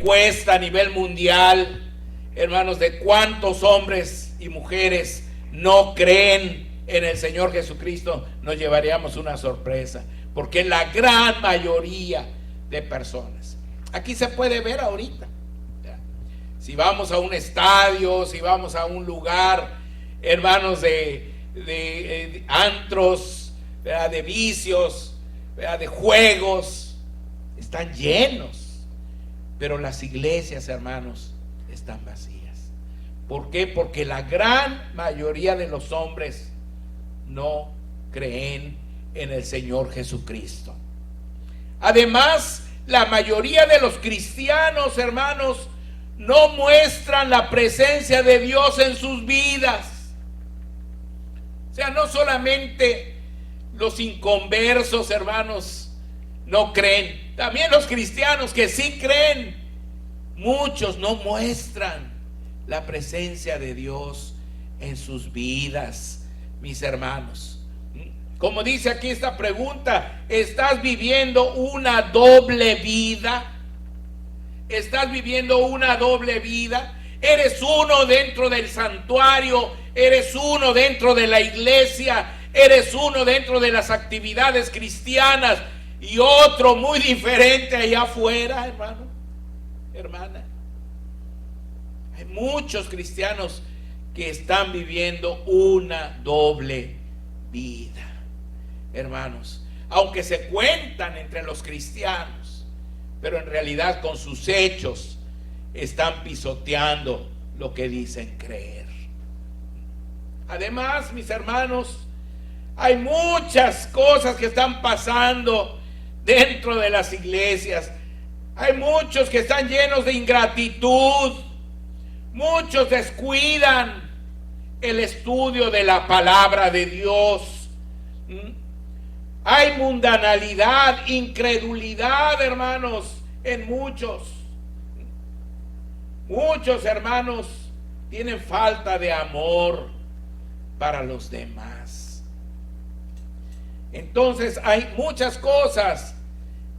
encuesta a nivel mundial, hermanos, de cuántos hombres y mujeres no creen en el Señor Jesucristo, nos llevaríamos una sorpresa, porque la gran mayoría de personas, aquí se puede ver ahorita, si vamos a un estadio, si vamos a un lugar, hermanos, de antros, ¿verdad?, de vicios, ¿verdad?, de juegos, están llenos, pero las iglesias, hermanos, están vacías. ¿Por qué? Porque la gran mayoría de los hombres no creen en el Señor Jesucristo. Además, la mayoría de los cristianos, hermanos, no muestran la presencia de Dios en sus vidas. O sea, no solamente los inconversos, hermanos, no creen, también los cristianos que sí creen, muchos no muestran la presencia de Dios en sus vidas, mis hermanos. Como dice aquí esta pregunta, ¿estás viviendo una doble vida? ¿Estás viviendo una doble vida? ¿Eres uno dentro del santuario? ¿Eres uno dentro de la iglesia? ¿Eres uno dentro de las actividades cristianas? Y otro muy diferente allá afuera, hermano, hermana. Hay muchos cristianos que están viviendo una doble vida, hermanos, aunque se cuentan entre los cristianos, pero en realidad con sus hechos están pisoteando lo que dicen creer. Además, mis hermanos, hay muchas cosas que están pasando dentro de las iglesias. Hay muchos que están llenos de ingratitud. Muchos descuidan el estudio de la palabra de Dios. Hay mundanalidad, incredulidad, hermanos, en muchos. Muchos hermanos tienen falta de amor para los demás. Entonces hay muchas cosas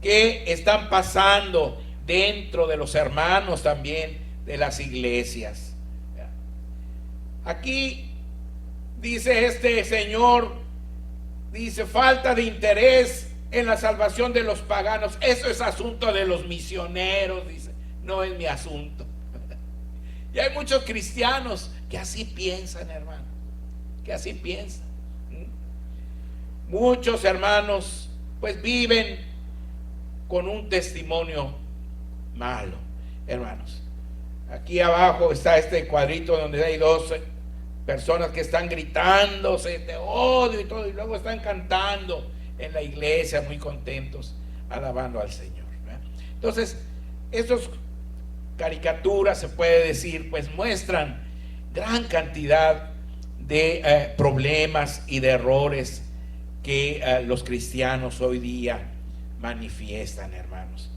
que están pasando dentro de los hermanos también de las iglesias. Aquí dice este señor, dice falta de interés en la salvación de los paganos. Eso es asunto de los misioneros, dice, no es mi asunto. Y hay muchos cristianos que así piensan, hermano, que así piensan. Muchos hermanos pues viven con un testimonio malo, hermanos. Aquí abajo está este cuadrito donde hay 12 personas que están gritándose, te odio y todo, y luego están cantando en la iglesia muy contentos, alabando al Señor, ¿verdad? Entonces, estos caricaturas, se puede decir, pues muestran gran cantidad de problemas y de errores que los cristianos hoy día manifiestan, hermanos.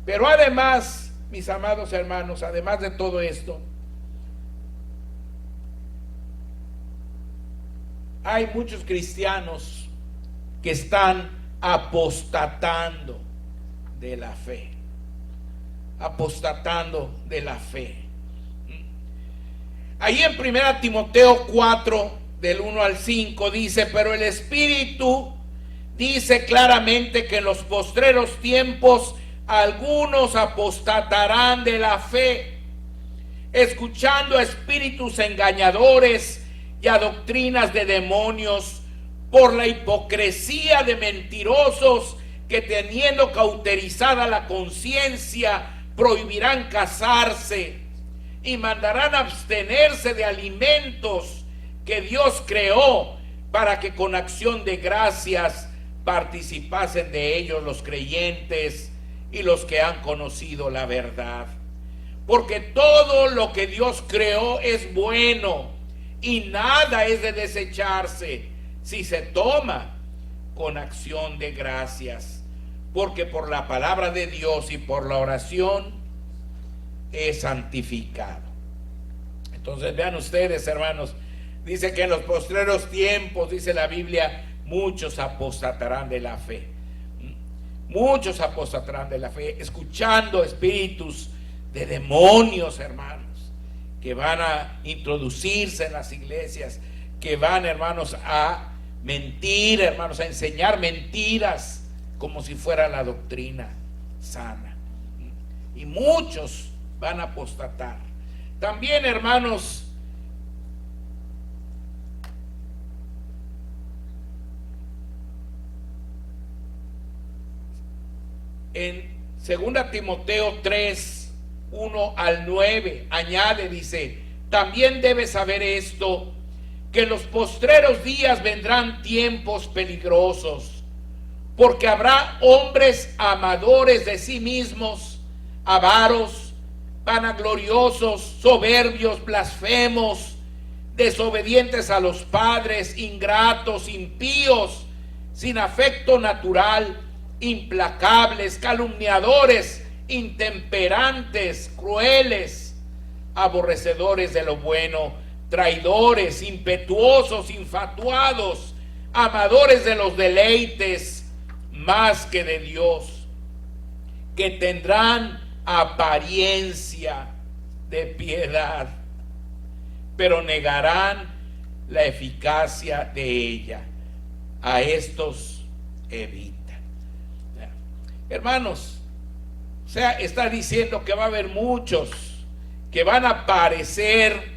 Pero además, mis amados hermanos, además de todo esto, hay muchos cristianos que están apostatando de la fe. Apostatando de la fe. Ahí en 1 Timoteo 4, del 1 al 5, dice: pero el Espíritu dice claramente que en los postreros tiempos algunos apostatarán de la fe, escuchando a espíritus engañadores y a doctrinas de demonios, por la hipocresía de mentirosos que, teniendo cauterizada la conciencia, prohibirán casarse y mandarán abstenerse de alimentos que Dios creó, para que con acción de gracias participasen de ellos los creyentes y los que han conocido la verdad. Porque todo lo que Dios creó es bueno, y nada es de desecharse si se toma con acción de gracias, porque por la palabra de Dios y por la oración es santificado. Entonces vean ustedes, hermanos, dice que en los postreros tiempos, dice la Biblia, muchos apostatarán de la fe. Muchos apostatarán de la fe, escuchando espíritus de demonios, hermanos, que van a introducirse en las iglesias, que van, hermanos, a mentir, hermanos, a enseñar mentiras como si fuera la doctrina sana. Y muchos van a apostatar. También, hermanos, en 2 Timoteo 3, 1 al 9, añade, dice: también debes saber esto, que en los postreros días vendrán tiempos peligrosos, porque habrá hombres amadores de sí mismos, avaros, vanagloriosos, soberbios, blasfemos, desobedientes a los padres, ingratos, impíos, sin afecto natural, implacables, calumniadores, intemperantes, crueles, aborrecedores de lo bueno, traidores, impetuosos, infatuados, amadores de los deleites más que de Dios, que tendrán apariencia de piedad, pero negarán la eficacia de ella. A estos evita. Hermanos, o sea, está diciendo que va a haber muchos que van a aparecer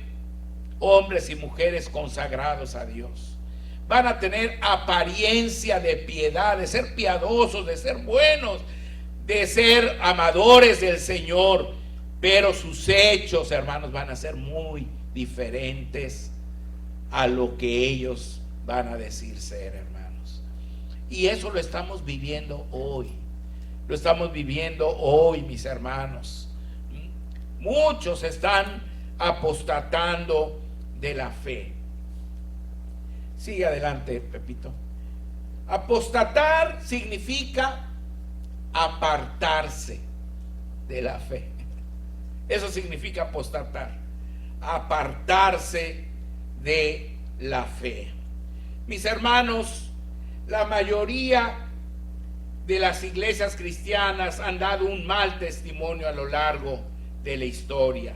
hombres y mujeres consagrados a Dios. Van a tener apariencia de piedad, de ser piadosos, de ser buenos, de ser amadores del Señor, pero sus hechos, hermanos, van a ser muy diferentes a lo que ellos van a decir ser, hermanos. Y eso lo estamos viviendo hoy. Lo estamos viviendo hoy, mis hermanos. Muchos están apostatando de la fe. Sigue adelante, Pepito. Apostatar significa apartarse de la fe. Eso significa apostatar, apartarse de la fe. Mis hermanos, la mayoría de las iglesias cristianas han dado un mal testimonio a lo largo de la historia.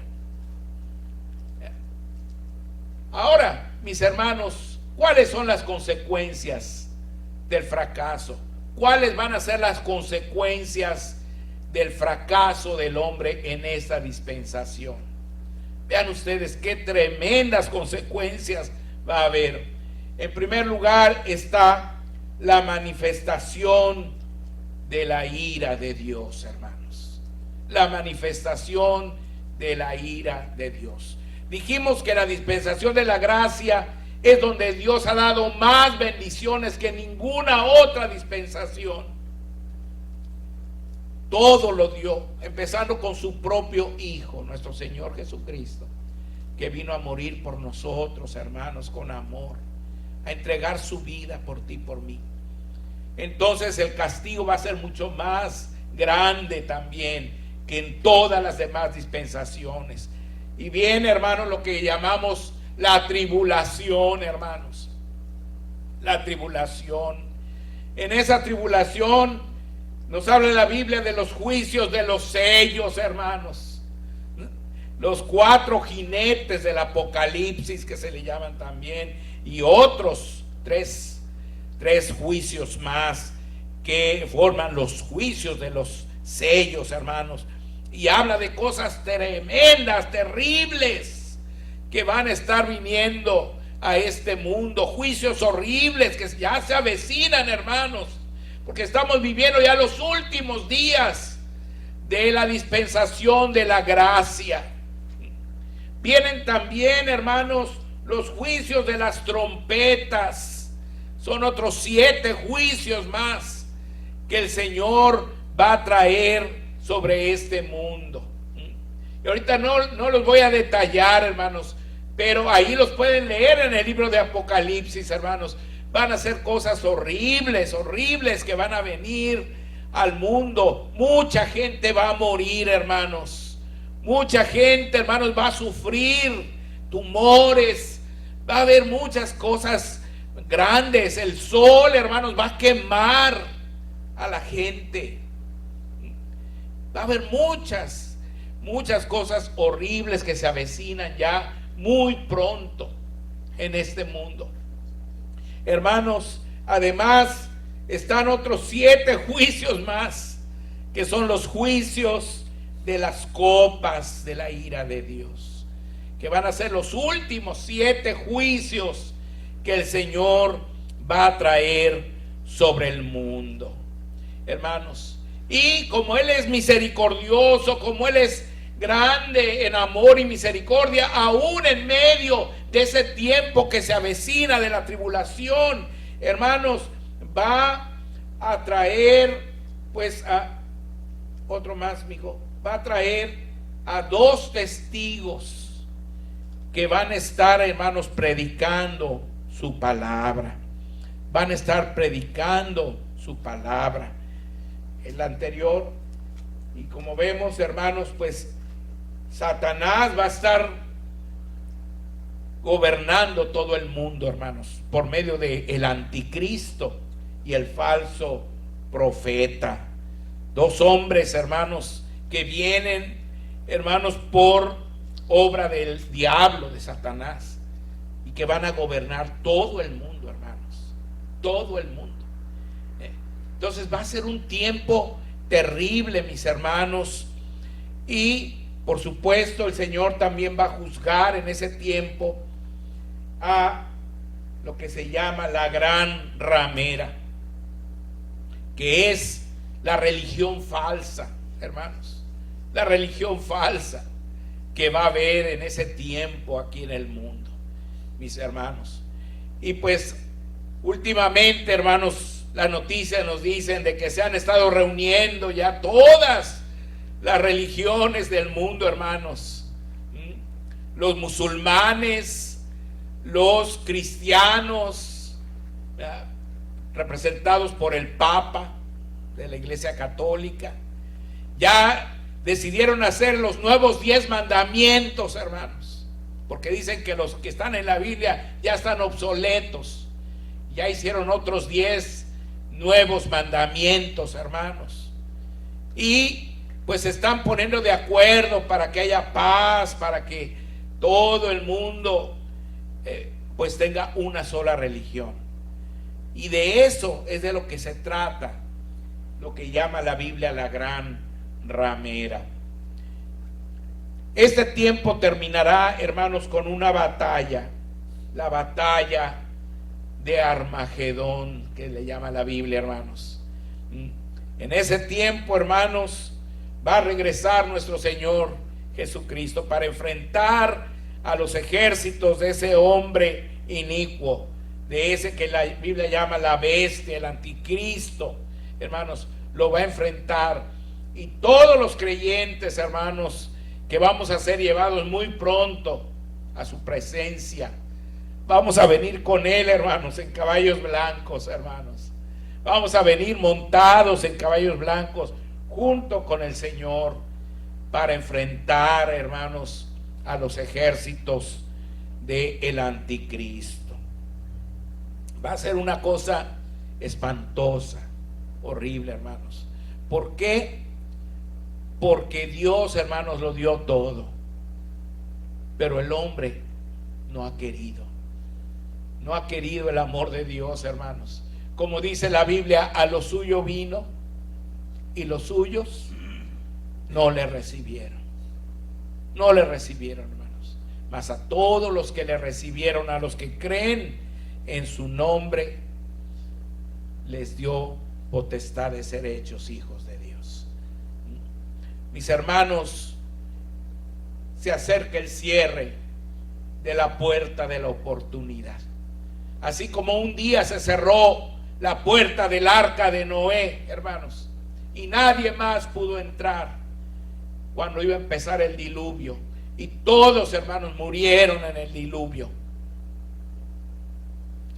Ahora, mis hermanos, ¿cuáles son las consecuencias del fracaso? ¿Cuáles van a ser las consecuencias del fracaso del hombre en esta dispensación? Vean ustedes qué tremendas consecuencias va a haber. En primer lugar está la manifestación de la ira de Dios, hermanos. La manifestación de la ira de Dios. Dijimos que la dispensación de la gracia es donde Dios ha dado más bendiciones que ninguna otra dispensación. Todo lo dio, empezando con su propio Hijo, nuestro Señor Jesucristo, que vino a morir por nosotros, hermanos, con amor, a entregar su vida por ti, por mí. Entonces el castigo va a ser mucho más grande también que en todas las demás dispensaciones. Y viene, hermanos, lo que llamamos la tribulación, hermanos. La tribulación. En esa tribulación nos habla la Biblia de los juicios de los sellos, hermanos. Los 4 jinetes del Apocalipsis, que se le llaman también, y otros tres juicios más que forman los juicios de los sellos, hermanos. Y habla de cosas tremendas, terribles, que van a estar viniendo a este mundo. Juicios horribles que ya se avecinan, hermanos, porque estamos viviendo ya los últimos días de la dispensación de la gracia. Vienen también, hermanos, los juicios de las trompetas. Son otros 7 juicios más que el Señor va a traer sobre este mundo. Y ahorita no los voy a detallar, hermanos, pero ahí los pueden leer en el libro de Apocalipsis, hermanos. Van a ser cosas horribles, horribles que van a venir al mundo. Mucha gente va a morir, hermanos. Mucha gente, hermanos, va a sufrir tumores. Va a haber muchas cosas grandes. El sol, hermanos, va a quemar a la gente. Va a haber muchas muchas cosas horribles que se avecinan ya muy pronto en este mundo. Hermanos, además están otros 7 juicios más, que son los juicios de las copas de la ira de Dios, que van a ser los últimos 7 juicios que el Señor va a traer sobre el mundo, hermanos. Y como Él es misericordioso, como Él es grande en amor y misericordia, aún en medio de ese tiempo que se avecina de la tribulación, hermanos, va a traer, pues, a otro más, mijo, va a traer a 2 testigos que van a estar, hermanos, predicando su palabra. Van a estar predicando su palabra. El anterior, y como vemos, hermanos, pues Satanás va a estar gobernando todo el mundo, hermanos, por medio de el anticristo y el falso profeta. 2 hombres, hermanos, que vienen, hermanos, por obra del diablo, de Satanás, y que van a gobernar todo el mundo, hermanos, todo el mundo. Entonces va a ser un tiempo terrible, mis hermanos, y por supuesto el Señor también va a juzgar en ese tiempo a lo que se llama la gran ramera, que es la religión falsa, hermanos, la religión falsa que va a haber en ese tiempo aquí en el mundo, mis hermanos. Y pues últimamente, hermanos, las noticias nos dicen de que se han estado reuniendo ya todas las religiones del mundo, hermanos. Los musulmanes, los cristianos, representados por el Papa de la Iglesia Católica, ya decidieron hacer los nuevos 10 mandamientos, hermanos, porque dicen que los que están en la Biblia ya están obsoletos. Ya hicieron otros 10 nuevos mandamientos, hermanos, y pues se están poniendo de acuerdo para que haya paz, para que todo el mundo pues tenga una sola religión. Y de eso es de lo que se trata, lo que llama la Biblia la gran ramera. Este tiempo terminará, hermanos, con una batalla, la batalla de Armagedón, que le llama la Biblia, hermanos. En ese tiempo, hermanos, va a regresar nuestro Señor Jesucristo para enfrentar a los ejércitos de ese hombre inicuo, de ese que la Biblia llama la bestia, el anticristo, hermanos. Lo va a enfrentar, y todos los creyentes, hermanos, que vamos a ser llevados muy pronto a su presencia, vamos a venir con Él, hermanos, en caballos blancos, hermanos. Vamos a venir montados en caballos blancos junto con el Señor para enfrentar, hermanos, a los ejércitos del anticristo. Va a ser una cosa espantosa, horrible, hermanos. ¿Por qué? Porque Dios, hermanos, lo dio todo, pero el hombre no ha querido. No ha querido el amor de Dios, hermanos. Como dice la Biblia, a lo suyo vino y los suyos no le recibieron. No le recibieron, hermanos. Mas a todos los que le recibieron, a los que creen en su nombre, les dio potestad de ser hechos hijos de Dios. Mis hermanos, se acerca el cierre de la puerta de la oportunidad. Así como un día se cerró la puerta del arca de Noé, hermanos, y nadie más pudo entrar cuando iba a empezar el diluvio, y todos, hermanos, murieron en el diluvio.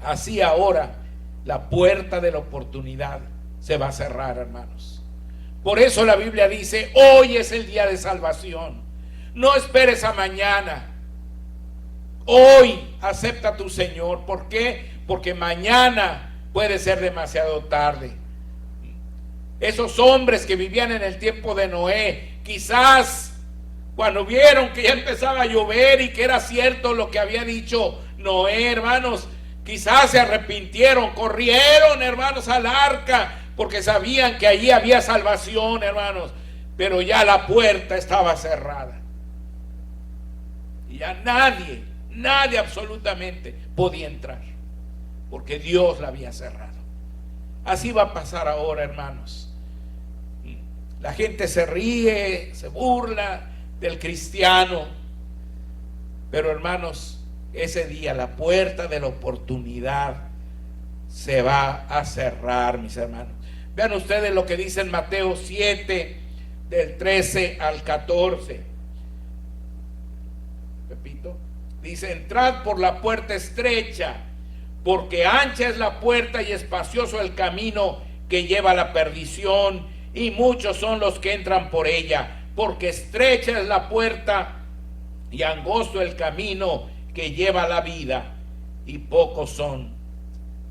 Así ahora la puerta de la oportunidad se va a cerrar, hermanos. Por eso la Biblia dice: hoy es el día de salvación. No esperes a mañana. Hoy acepta a tu Señor. ¿Por qué? Porque mañana puede ser demasiado tarde. Esos hombres que vivían en el tiempo de Noé, quizás Cuando vieron que ya empezaba a llover y que era cierto lo que había dicho Noé, hermanos, quizás se arrepintieron, corrieron, hermanos, al arca, porque sabían que allí había salvación, hermanos, pero ya la puerta estaba cerrada. Y ya nadie absolutamente podía entrar, porque Dios la había cerrado. Así va a pasar ahora, hermanos. La gente se ríe, se burla del cristiano, pero hermanos, ese día la puerta de la oportunidad se va a cerrar, mis hermanos. Vean ustedes lo que dice en Mateo 7, del 13 al 14. Repito, dice: entrad por la puerta estrecha, porque ancha es la puerta y espacioso el camino que lleva a la perdición, y muchos son los que entran por ella. Porque estrecha es la puerta y angosto el camino que lleva a la vida, y pocos son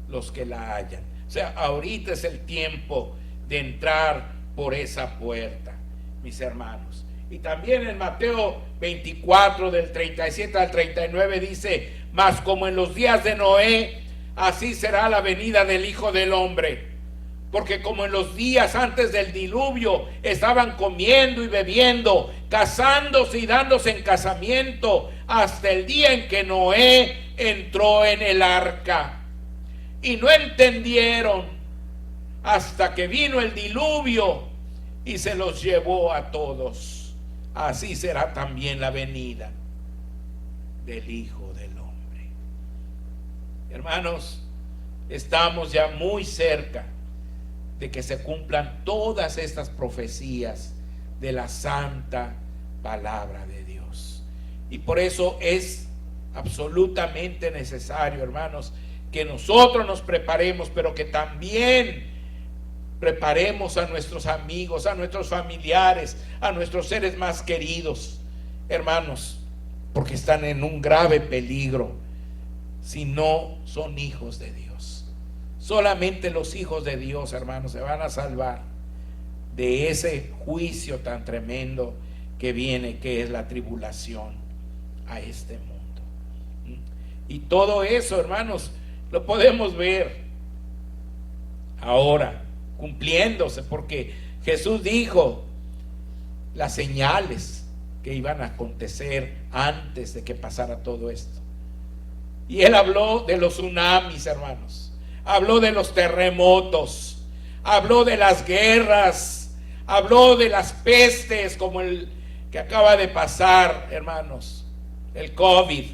los que la hallan. O sea, ahorita es el tiempo de entrar por esa puerta, mis hermanos. Y también en Mateo 24, del 37 al 39 dice: mas como en los días de Noé, así será la venida del Hijo del Hombre. Porque como en los días antes del diluvio estaban comiendo y bebiendo, casándose y dándose en casamiento, hasta el día en que Noé entró en el arca. Y no entendieron hasta que vino el diluvio y se los llevó a todos. Así será también la venida del Hijo del Hombre. Hermanos, estamos ya muy cerca de que se cumplan todas estas profecías de la santa palabra de Dios. Y por eso es absolutamente necesario, hermanos, que nosotros nos preparemos, pero que también preparemos a nuestros amigos, a nuestros familiares, a nuestros seres más queridos, hermanos, porque están en un grave peligro si no son hijos de Dios. Solamente los hijos de Dios, hermanos, se van a salvar de ese juicio tan tremendo que viene, que es la tribulación a este mundo. Y todo eso, hermanos, lo podemos ver ahora cumpliéndose, porque Jesús dijo las señales que iban a acontecer antes de que pasara todo esto. Y Él habló de los tsunamis, hermanos. Habló de los terremotos, habló de las guerras, habló de las pestes como el que acaba de pasar, hermanos, el COVID.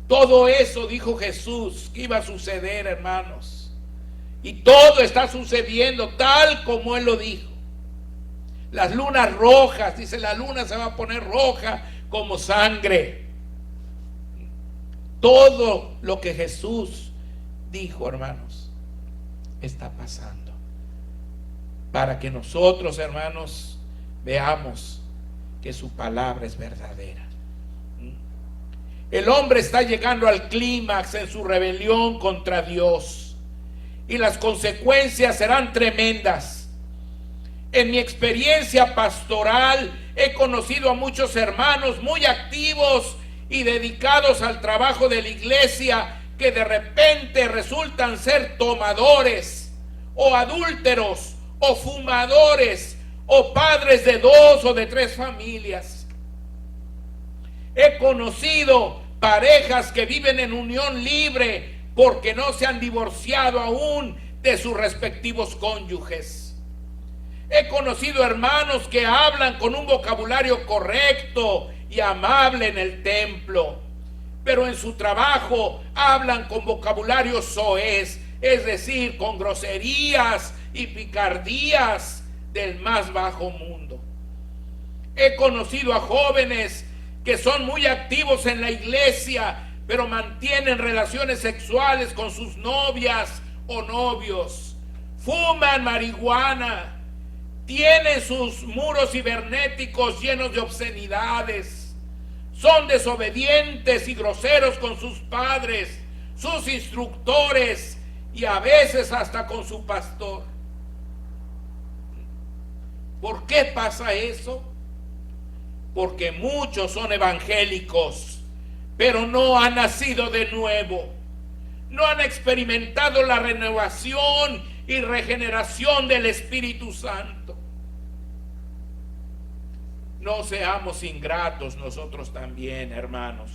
Todo eso dijo Jesús que iba a suceder, hermanos. Y todo está sucediendo tal como Él lo dijo. Las lunas rojas, dice, la luna se va a poner roja como sangre. Todo lo que Jesús dijo, hermanos, está pasando, para que nosotros, hermanos, veamos que su palabra es verdadera. El hombre está llegando al clímax en su rebelión contra Dios, y las consecuencias serán tremendas. En mi experiencia pastoral he conocido a muchos hermanos muy activos y dedicados al trabajo de la iglesia, que de repente resultan ser tomadores, o adúlteros, o fumadores, o padres de 2 o de 3 familias. He conocido parejas que viven en unión libre porque no se han divorciado aún de sus respectivos cónyuges. He conocido hermanos que hablan con un vocabulario correcto y amable en el templo, pero en su trabajo hablan con vocabulario soez, es decir, con groserías y picardías del más bajo mundo. He conocido a jóvenes que son muy activos en la iglesia, pero mantienen relaciones sexuales con sus novias o novios, fuman marihuana, tienen sus muros cibernéticos llenos de obscenidades, son desobedientes y groseros con sus padres, sus instructores y a veces hasta con su pastor. ¿Por qué pasa eso? porque muchos son evangélicos, pero no han nacido de nuevo, no han experimentado la renovación y regeneración del Espíritu Santo. No seamos ingratos nosotros también, hermanos.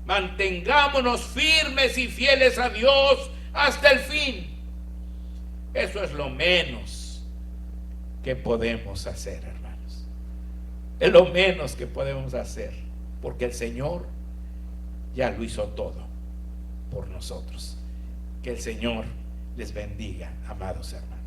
Mantengámonos firmes y fieles a Dios hasta el fin. Eso es lo menos que podemos hacer, hermanos. Es lo menos que podemos hacer, porque el Señor ya lo hizo todo por nosotros. Que el Señor les bendiga, amados hermanos.